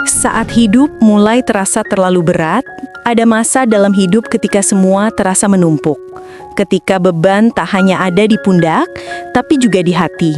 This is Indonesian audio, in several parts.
Saat hidup mulai terasa terlalu berat, ada masa dalam hidup ketika semua terasa menumpuk. Ketika beban tak hanya ada di pundak, tapi juga di hati.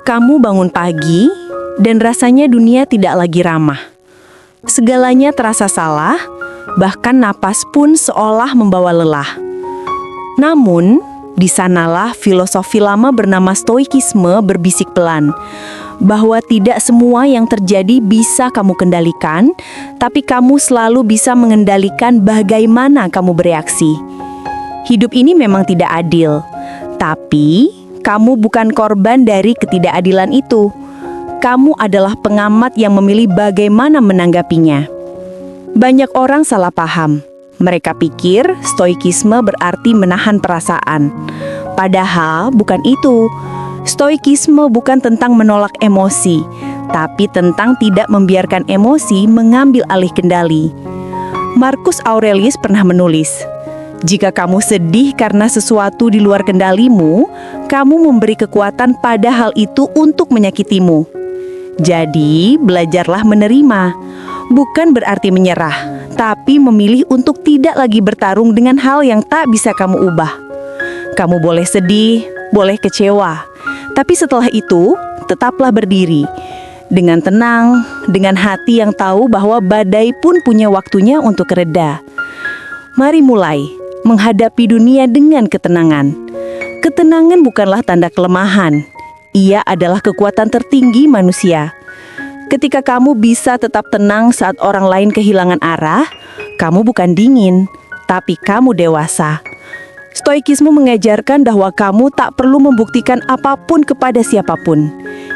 Kamu bangun pagi, dan rasanya dunia tidak lagi ramah. Segalanya terasa salah, bahkan napas pun seolah membawa lelah. Namun, di sanalah filosofi lama bernama Stoikisme berbisik pelan, bahwa tidak semua yang terjadi bisa kamu kendalikan, tapi kamu selalu bisa mengendalikan bagaimana kamu bereaksi. Hidup ini memang tidak adil, tapi kamu bukan korban dari ketidakadilan itu. Kamu adalah pengamat yang memilih bagaimana menanggapinya. Banyak orang salah paham. Mereka pikir stoikisme berarti menahan perasaan. Padahal bukan itu. Stoikisme bukan tentang menolak emosi, tapi tentang tidak membiarkan emosi mengambil alih kendali. Marcus Aurelius pernah menulis, "Jika kamu sedih karena sesuatu di luar kendalimu, kamu memberi kekuatan pada hal itu untuk menyakitimu." Jadi, belajarlah menerima. Bukan berarti menyerah, tapi memilih untuk tidak lagi bertarung dengan hal yang tak bisa kamu ubah. Kamu boleh sedih, boleh kecewa, tapi setelah itu, tetaplah berdiri. Dengan tenang, dengan hati yang tahu bahwa badai pun punya waktunya untuk reda. Mari mulai menghadapi dunia dengan ketenangan. Ketenangan bukanlah tanda kelemahan. Ia adalah kekuatan tertinggi manusia. Ketika kamu bisa tetap tenang saat orang lain kehilangan arah, kamu bukan dingin, tapi kamu dewasa. Stoikisme mengajarkan bahwa kamu tak perlu membuktikan apapun kepada siapapun.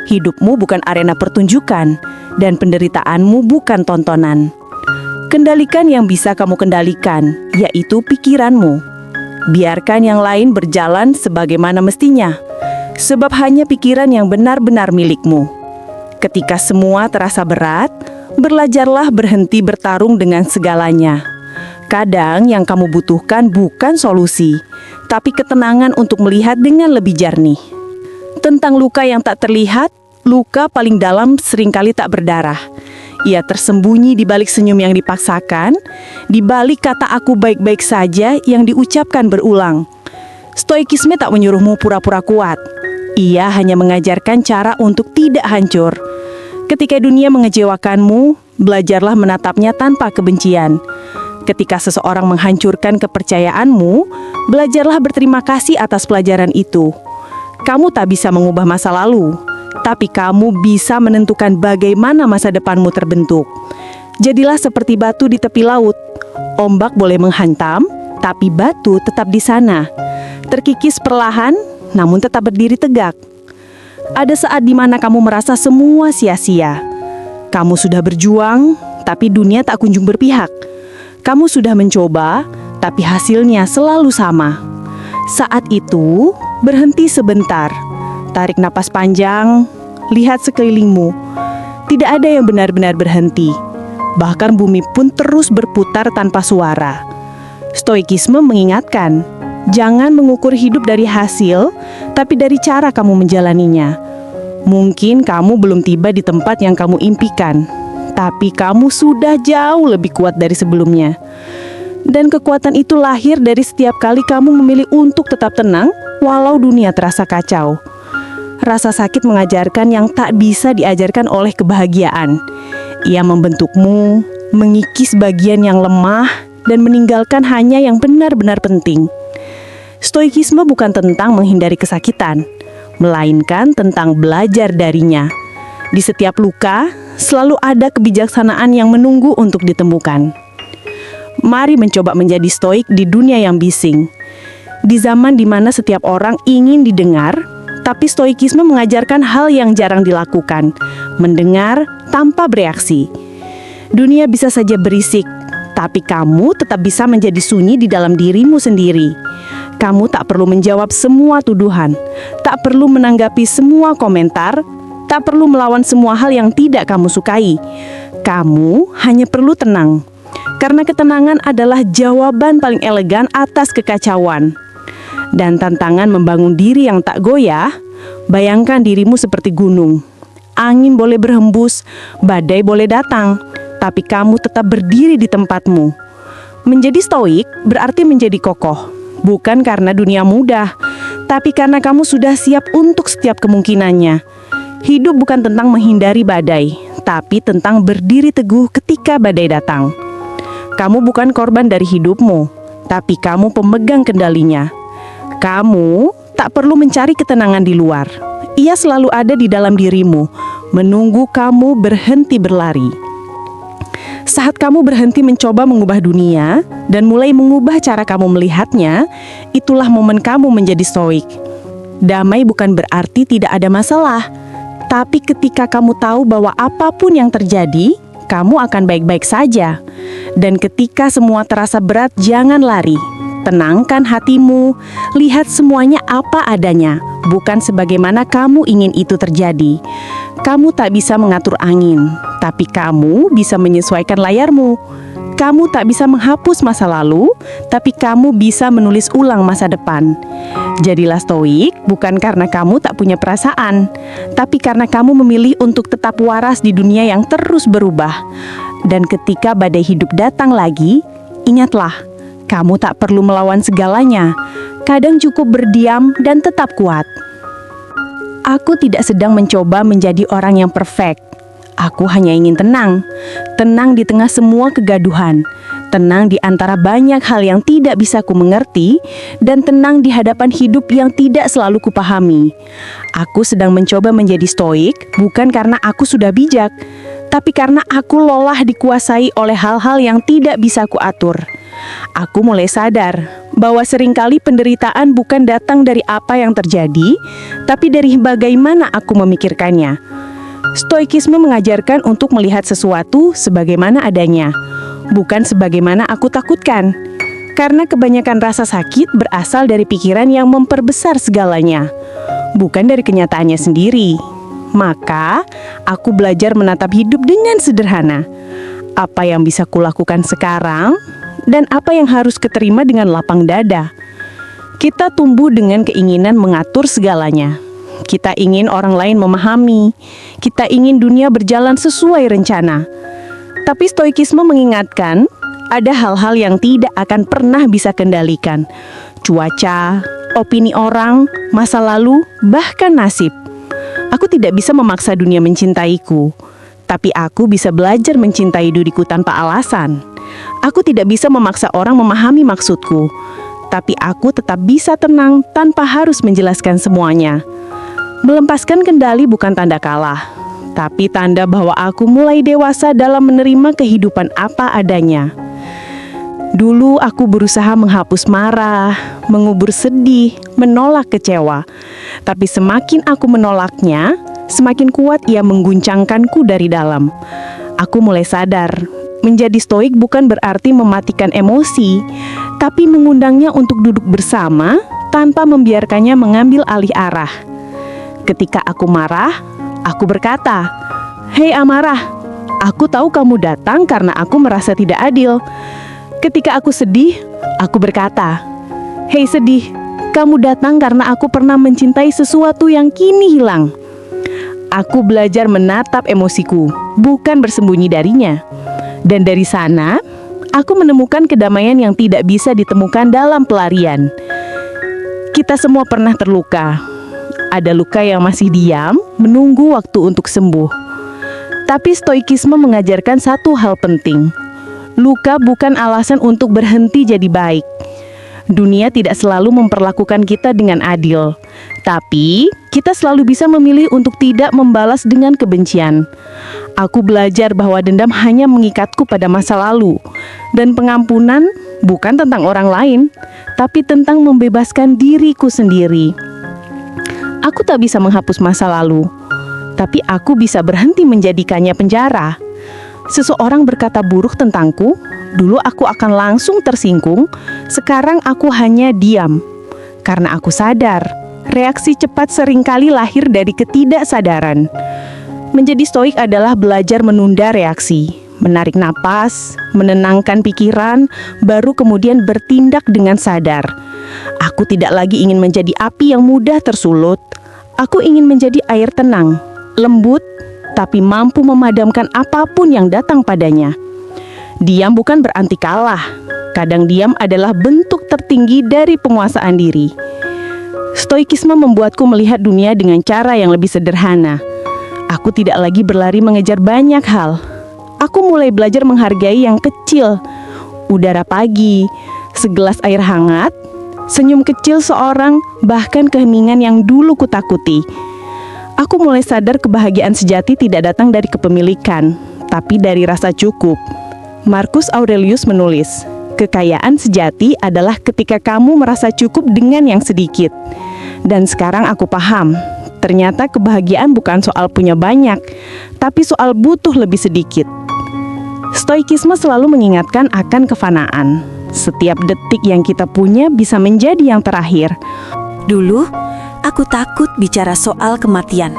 Hidupmu bukan arena pertunjukan, dan penderitaanmu bukan tontonan. Kendalikan yang bisa kamu kendalikan, yaitu pikiranmu. Biarkan yang lain berjalan sebagaimana mestinya, sebab hanya pikiran yang benar-benar milikmu. Ketika semua terasa berat, belajarlah berhenti bertarung dengan segalanya. Kadang yang kamu butuhkan bukan solusi, tapi ketenangan untuk melihat dengan lebih jernih. Tentang luka yang tak terlihat, luka paling dalam seringkali tak berdarah. Ia tersembunyi di balik senyum yang dipaksakan, di balik kata "aku baik-baik saja" yang diucapkan berulang. Stoikisme tak menyuruhmu pura-pura kuat. Ia hanya mengajarkan cara untuk tidak hancur. Ketika dunia mengecewakanmu, belajarlah menatapnya tanpa kebencian. Ketika seseorang menghancurkan kepercayaanmu, belajarlah berterima kasih atas pelajaran itu. Kamu tak bisa mengubah masa lalu, tapi kamu bisa menentukan bagaimana masa depanmu terbentuk. Jadilah seperti batu di tepi laut. Ombak boleh menghantam, tapi batu tetap di sana. Terkikis perlahan, namun tetap berdiri tegak. Ada saat di mana kamu merasa semua sia-sia. Kamu sudah berjuang, tapi dunia tak kunjung berpihak. Kamu sudah mencoba, tapi hasilnya selalu sama. Saat itu, berhenti sebentar. Tarik napas panjang, lihat sekelilingmu. Tidak ada yang benar-benar berhenti. Bahkan bumi pun terus berputar tanpa suara. Stoikisme mengingatkan, jangan mengukur hidup dari hasil, tapi dari cara kamu menjalaninya. Mungkin kamu belum tiba di tempat yang kamu impikan, tapi kamu sudah jauh lebih kuat dari sebelumnya. Dan kekuatan itu lahir dari setiap kali kamu memilih untuk tetap tenang, walau dunia terasa kacau. Rasa sakit mengajarkan yang tak bisa diajarkan oleh kebahagiaan. Ia membentukmu, mengikis bagian yang lemah, dan meninggalkan hanya yang benar-benar penting. Stoikisme bukan tentang menghindari kesakitan, melainkan tentang belajar darinya. Di setiap luka, selalu ada kebijaksanaan yang menunggu untuk ditemukan. Mari mencoba menjadi stoik di dunia yang bising. Di zaman di mana setiap orang ingin didengar, tapi stoikisme mengajarkan hal yang jarang dilakukan, mendengar tanpa bereaksi. Dunia bisa saja berisik, tapi kamu tetap bisa menjadi sunyi di dalam dirimu sendiri. Kamu tak perlu menjawab semua tuduhan, tak perlu menanggapi semua komentar, tak perlu melawan semua hal yang tidak kamu sukai. Kamu hanya perlu tenang, karena ketenangan adalah jawaban paling elegan atas kekacauan. Dan tantangan membangun diri yang tak goyah, bayangkan dirimu seperti gunung. angin boleh berhembus, badai boleh datang, tapi kamu tetap berdiri di tempatmu. Menjadi stoik berarti menjadi kokoh, bukan karena dunia mudah, tapi karena kamu sudah siap untuk setiap kemungkinannya. Hidup bukan tentang menghindari badai, tapi tentang berdiri teguh ketika badai datang. Kamu bukan korban dari hidupmu, tapi kamu pemegang kendalinya. Kamu tak perlu mencari ketenangan di luar. Ia selalu ada di dalam dirimu, menunggu kamu berhenti berlari. Saat kamu berhenti mencoba mengubah dunia dan mulai mengubah cara kamu melihatnya, itulah momen kamu menjadi stoik. Damai bukan berarti tidak ada masalah, tapi ketika kamu tahu bahwa apapun yang terjadi, kamu akan baik-baik saja. Dan ketika semua terasa berat, jangan lari. Tenangkan hatimu, lihat semuanya apa adanya, bukan sebagaimana kamu ingin itu terjadi. Kamu tak bisa mengatur angin, tapi kamu bisa menyesuaikan layarmu. Kamu tak bisa menghapus masa lalu, tapi kamu bisa menulis ulang masa depan. Jadilah stoik bukan karena kamu tak punya perasaan, tapi karena kamu memilih untuk tetap waras di dunia yang terus berubah. Dan ketika badai hidup datang lagi, ingatlah, kamu tak perlu melawan segalanya. Kadang cukup berdiam dan tetap kuat. Aku tidak sedang mencoba menjadi orang yang perfect. Aku hanya ingin tenang. Tenang di tengah semua kegaduhan. Tenang di antara banyak hal yang tidak bisa ku mengerti, dan tenang di hadapan hidup yang tidak selalu kupahami. Aku sedang mencoba menjadi stoik bukan karena aku sudah bijak, tapi karena aku lelah dikuasai oleh hal-hal yang tidak bisa kuatur. Aku mulai sadar bahwa seringkali penderitaan bukan datang dari apa yang terjadi, tapi dari bagaimana aku memikirkannya. Stoikisme mengajarkan untuk melihat sesuatu sebagaimana adanya, bukan sebagaimana aku takutkan. Karena kebanyakan rasa sakit berasal dari pikiran yang memperbesar segalanya, bukan dari kenyataannya sendiri. Maka, aku belajar menatap hidup dengan sederhana. Apa yang bisa kulakukan sekarang, dan apa yang harus keterima dengan lapang dada. Kita tumbuh dengan keinginan mengatur segalanya. Kita ingin orang lain memahami. Kita ingin dunia berjalan sesuai rencana. Tapi stoikisme mengingatkan, ada hal-hal yang tidak akan pernah bisa kendalikan. Cuaca, opini orang, masa lalu, bahkan nasib. Aku tidak bisa memaksa dunia mencintaiku, tapi aku bisa belajar mencintai diriku tanpa alasan. Aku tidak bisa memaksa orang memahami maksudku, tapi aku tetap bisa tenang tanpa harus menjelaskan semuanya. Melepaskan kendali bukan tanda kalah, tapi tanda bahwa aku mulai dewasa dalam menerima kehidupan apa adanya. Dulu aku berusaha menghapus marah, mengubur sedih, menolak kecewa. Tapi semakin aku menolaknya, semakin kuat ia mengguncangkanku dari dalam. Aku mulai sadar, menjadi stoik bukan berarti mematikan emosi, tapi mengundangnya untuk duduk bersama tanpa membiarkannya mengambil alih arah. Ketika aku marah, aku berkata, "Hei amarah, aku tahu kamu datang karena aku merasa tidak adil." Ketika aku sedih, aku berkata, "Hei sedih, kamu datang karena aku pernah mencintai sesuatu yang kini hilang." Aku belajar menatap emosiku, bukan bersembunyi darinya. Dan dari sana, aku menemukan kedamaian yang tidak bisa ditemukan dalam pelarian. Kita semua pernah terluka. Ada luka yang masih diam, menunggu waktu untuk sembuh. Tapi stoikisme mengajarkan satu hal penting. Luka bukan alasan untuk berhenti jadi baik. Dunia tidak selalu memperlakukan kita dengan adil, tapi kita selalu bisa memilih untuk tidak membalas dengan kebencian. Aku belajar bahwa dendam hanya mengikatku pada masa lalu, dan pengampunan bukan tentang orang lain, tapi tentang membebaskan diriku sendiri. Aku tak bisa menghapus masa lalu, tapi aku bisa berhenti menjadikannya penjara. Seseorang berkata buruk tentangku, dulu aku akan langsung tersinggung, sekarang aku hanya diam. Karena aku sadar, reaksi cepat seringkali lahir dari ketidaksadaran. Menjadi stoik adalah belajar menunda reaksi, menarik napas, menenangkan pikiran, baru kemudian bertindak dengan sadar. Aku tidak lagi ingin menjadi api yang mudah tersulut. Aku ingin menjadi air tenang, lembut, tapi mampu memadamkan apapun yang datang padanya. Diam bukan berarti kalah. Kadang diam adalah bentuk tertinggi dari penguasaan diri. Stoikisme membuatku melihat dunia dengan cara yang lebih sederhana. Aku tidak lagi berlari mengejar banyak hal. Aku mulai belajar menghargai yang kecil. Udara pagi, segelas air hangat, senyum kecil seorang, bahkan keheningan yang dulu kutakuti. Aku mulai sadar kebahagiaan sejati tidak datang dari kepemilikan, tapi dari rasa cukup. Marcus Aurelius menulis, kekayaan sejati adalah ketika kamu merasa cukup dengan yang sedikit. Dan sekarang aku paham, ternyata kebahagiaan bukan soal punya banyak, tapi soal butuh lebih sedikit. Stoikisme selalu mengingatkan akan kefanaan. Setiap detik yang kita punya bisa menjadi yang terakhir. Dulu, aku takut bicara soal kematian.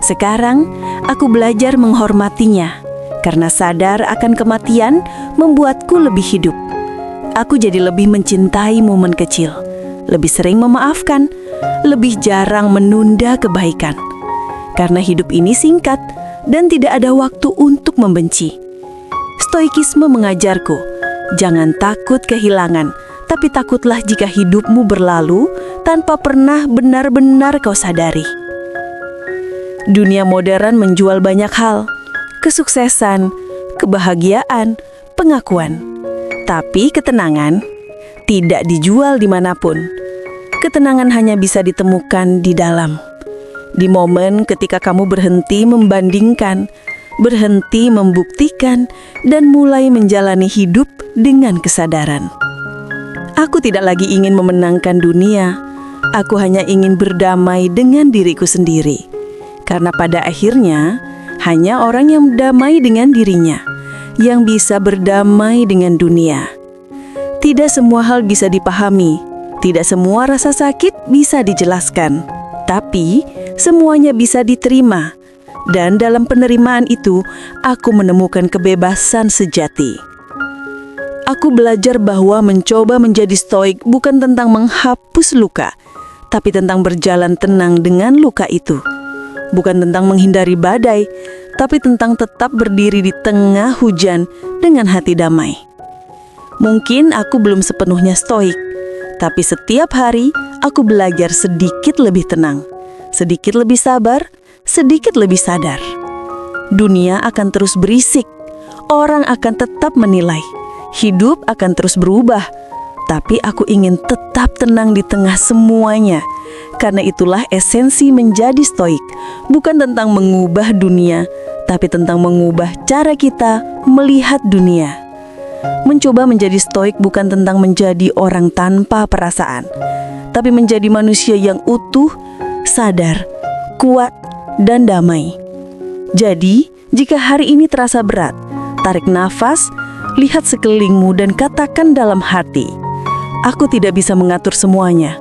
Sekarang, aku belajar menghormatinya, karena sadar akan kematian membuatku lebih hidup. Aku jadi lebih mencintai momen kecil, lebih sering memaafkan, lebih jarang menunda kebaikan. Karena hidup ini singkat dan tidak ada waktu untuk membenci. Stoikisme mengajarku, jangan takut kehilangan, tapi takutlah jika hidupmu berlalu tanpa pernah benar-benar kau sadari. Dunia modern menjual banyak hal, kesuksesan, kebahagiaan, pengakuan. Tapi ketenangan tidak dijual dimanapun. Ketenangan hanya bisa ditemukan di dalam. Di momen ketika kamu berhenti membandingkan, berhenti membuktikan, dan mulai menjalani hidup dengan kesadaran. Aku tidak lagi ingin memenangkan dunia. Aku hanya ingin berdamai dengan diriku sendiri. Karena pada akhirnya, hanya orang yang damai dengan dirinya yang bisa berdamai dengan dunia. Tidak semua hal bisa dipahami, tidak semua rasa sakit bisa dijelaskan, tapi semuanya bisa diterima. Dan dalam penerimaan itu, aku menemukan kebebasan sejati. Aku belajar bahwa mencoba menjadi stoik bukan tentang menghapus luka, tapi tentang berjalan tenang dengan luka itu. Bukan tentang menghindari badai, tapi tentang tetap berdiri di tengah hujan dengan hati damai. Mungkin aku belum sepenuhnya stoik, tapi setiap hari aku belajar sedikit lebih tenang, sedikit lebih sabar, sedikit lebih sadar. Dunia akan terus berisik, orang akan tetap menilai, hidup akan terus berubah. Tapi aku ingin tetap tenang di tengah semuanya. Karena itulah esensi menjadi stoik, bukan tentang mengubah dunia, tapi tentang mengubah cara kita melihat dunia. Mencoba menjadi stoik bukan tentang menjadi orang tanpa perasaan, tapi menjadi manusia yang utuh, sadar, kuat, dan damai. Jadi, jika hari ini terasa berat, tarik nafas, lihat sekelilingmu dan katakan dalam hati, aku tidak bisa mengatur semuanya,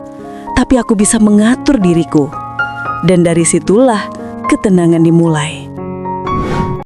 tapi aku bisa mengatur diriku. Dan dari situlah ketenangan dimulai.